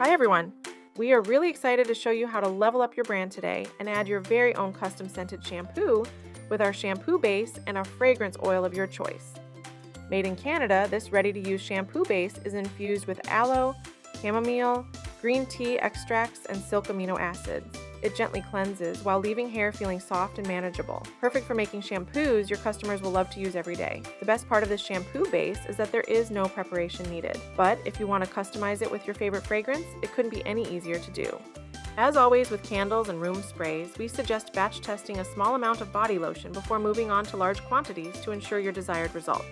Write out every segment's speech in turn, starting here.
Hi everyone! We are really excited to show you how to level up your brand today and add your very own custom scented shampoo with our shampoo base and a fragrance oil of your choice. Made in Canada, this ready-to-use shampoo base is infused with aloe, chamomile, green tea extracts, and silk amino acids. It gently cleanses while leaving hair feeling soft and manageable. Perfect for making shampoos your customers will love to use every day. The best part of this shampoo base is that there is no preparation needed. But if you want to customize it with your favorite fragrance, it couldn't be any easier to do. As always with candles and room sprays, we suggest batch testing a small amount of body lotion before moving on to large quantities to ensure your desired results.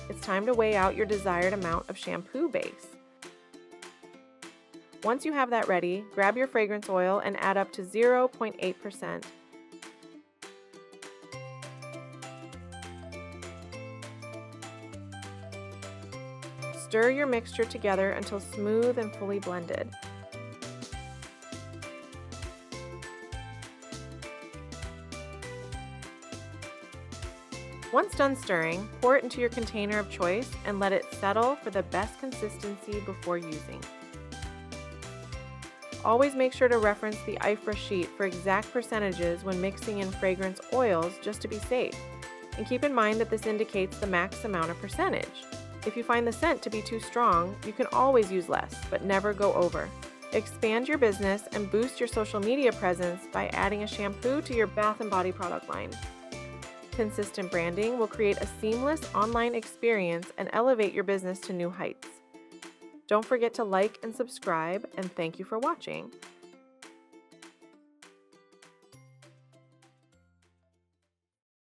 It's time to weigh out your desired amount of shampoo base. Once you have that ready, grab your fragrance oil and add up to 0.8%. Stir your mixture together until smooth and fully blended. Once done stirring, pour it into your container of choice and let it settle for the best consistency before using. Always make sure to reference the IFRA sheet for exact percentages when mixing in fragrance oils just to be safe. And keep in mind that this indicates the max amount of percentage. If you find the scent to be too strong, you can always use less, but never go over. Expand your business and boost your social media presence by adding a shampoo to your bath and body product line. Consistent branding will create a seamless online experience and elevate your business to new heights. Don't forget to like and subscribe, and thank you for watching.